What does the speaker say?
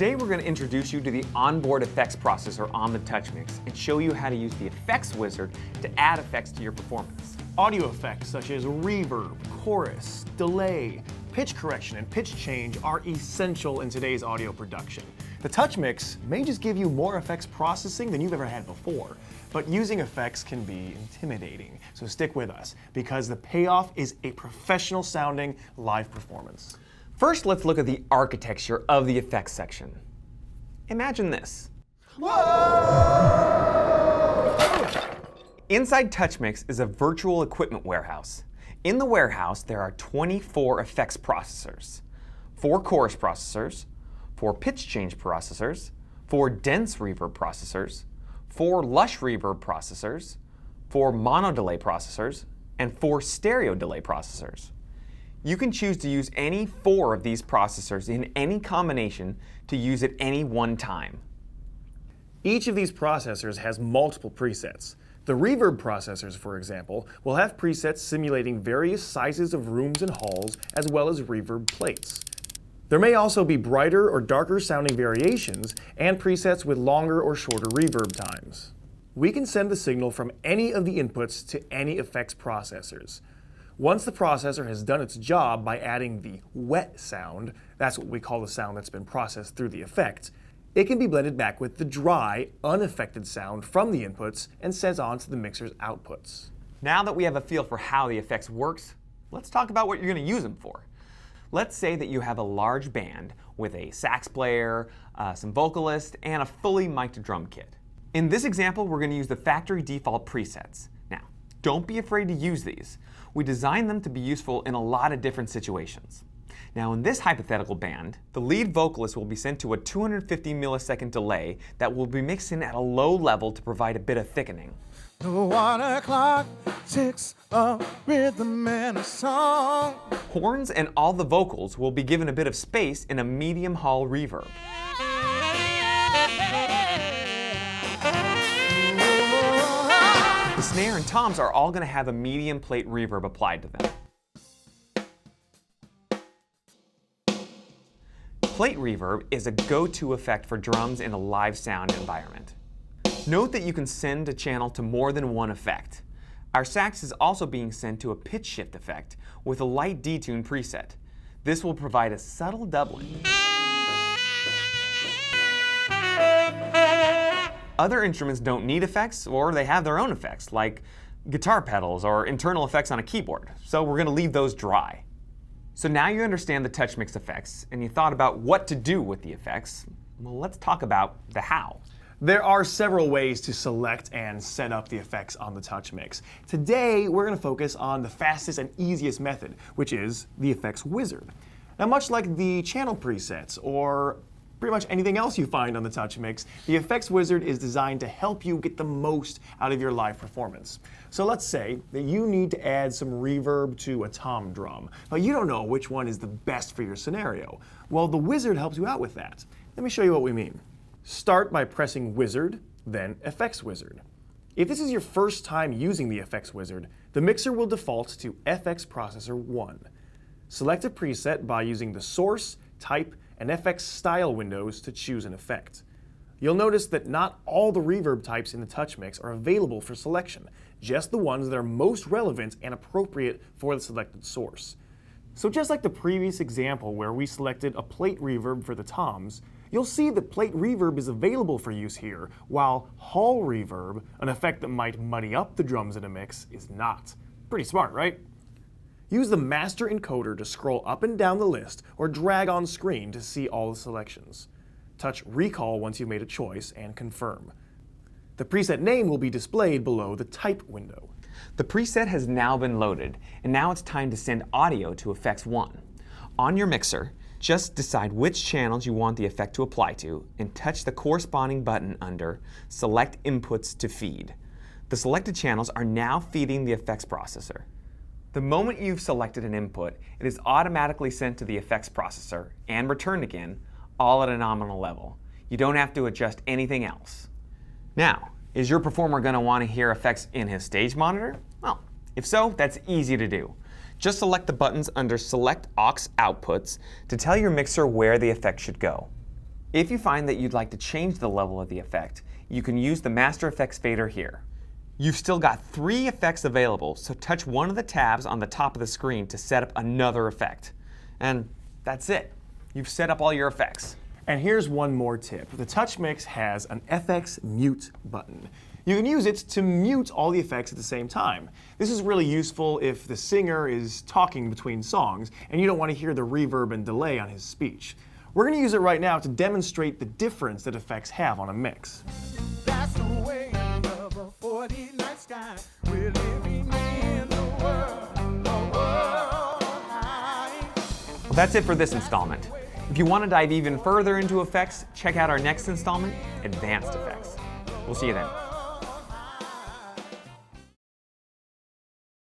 Today we're going to introduce you to the onboard effects processor on the TouchMix and show you how to use the effects wizard to add effects to your performance. Audio effects such as reverb, chorus, delay, pitch correction, and pitch change are essential in today's audio production. The TouchMix may just give you more effects processing than you've ever had before, but using effects can be intimidating. So stick with us, because the payoff is a professional sounding live performance. First, let's look at the architecture of the effects section. Imagine this. Whoa! Inside TouchMix is a virtual equipment warehouse. In the warehouse, there are 24 effects processors, 4 chorus processors, 4 pitch change processors, 4 dense reverb processors, 4 lush reverb processors, 4 mono delay processors, and 4 stereo delay processors. You can choose to use any 4 of these processors in any combination to use at any one time. Each of these processors has multiple presets. The reverb processors, for example, will have presets simulating various sizes of rooms and halls, as well as reverb plates. There may also be brighter or darker sounding variations and presets with longer or shorter reverb times. We can send the signal from any of the inputs to any effects processors. Once the processor has done its job by adding the wet sound, that's what we call the sound that's been processed through the effect, it can be blended back with the dry, unaffected sound from the inputs and sent on to the mixer's outputs. Now that we have a feel for how the effects works, let's talk about what you're going to use them for. Let's say that you have a large band with a sax player, some vocalists, and a fully mic'd drum kit. In this example, we're going to use the factory default presets. Now, don't be afraid to use these. We designed them to be useful in a lot of different situations. Now, in this hypothetical band, the lead vocalist will be sent to a 250 millisecond delay that will be mixed in at a low level to provide a bit of thickening. The 1 o'clock ticks, a rhythm and a song. Horns and all the vocals will be given a bit of space in a medium hall reverb. The snare and toms are all going to have a medium plate reverb applied to them. Plate reverb is a go-to effect for drums in a live sound environment. Note that you can send a channel to more than one effect. Our sax is also being sent to a pitch shift effect with a light detune preset. This will provide a subtle doubling. Other instruments don't need effects, or they have their own effects, like guitar pedals or internal effects on a keyboard, so we're going to leave those dry. So now you understand the TouchMix effects, and you thought about what to do with the effects. Well, let's talk about the how. There are several ways to select and set up the effects on the TouchMix. Today, we're going to focus on the fastest and easiest method, which is the effects wizard. Now, much like the channel presets or pretty much anything else you find on the TouchMix, the effects wizard is designed to help you get the most out of your live performance. So let's say that you need to add some reverb to a tom drum, but you don't know which one is the best for your scenario. Well, the wizard helps you out with that. Let me show you what we mean. Start by pressing Wizard, then Effects Wizard. If this is your first time using the Effects Wizard, the mixer will default to FX Processor 1. Select a preset by using the Source, Type, and FX Style windows to choose an effect. You'll notice that not all the reverb types in the TouchMix are available for selection, just the ones that are most relevant and appropriate for the selected source. So just like the previous example where we selected a plate reverb for the toms, you'll see that plate reverb is available for use here, while hall reverb, an effect that might muddy up the drums in a mix, is not. Pretty smart, right? Use the master encoder to scroll up and down the list or drag on screen to see all the selections. Touch Recall once you've made a choice and confirm. The preset name will be displayed below the Type window. The preset has now been loaded, and now it's time to send audio to Effects 1. On your mixer, just decide which channels you want the effect to apply to and touch the corresponding button under Select Inputs to Feed. The selected channels are now feeding the effects processor. The moment you've selected an input, it is automatically sent to the effects processor and returned again, all at a nominal level. You don't have to adjust anything else. Now, is your performer going to want to hear effects in his stage monitor? Well, if so, that's easy to do. Just select the buttons under Select Aux Outputs to tell your mixer where the effect should go. If you find that you'd like to change the level of the effect, you can use the Master Effects fader here. You've still got 3 effects available, so touch one of the tabs on the top of the screen to set up another effect. And that's it. You've set up all your effects. And here's one more tip. The TouchMix has an FX mute button. You can use it to mute all the effects at the same time. This is really useful if the singer is talking between songs and you don't want to hear the reverb and delay on his speech. We're going to use it right now to demonstrate the difference that effects have on a mix. That's the way of a 40-night sky. We're living in the world high. Well, that's it for this installment. If you want to dive even further into effects, check out our next installment, Advanced Effects. We'll see you then.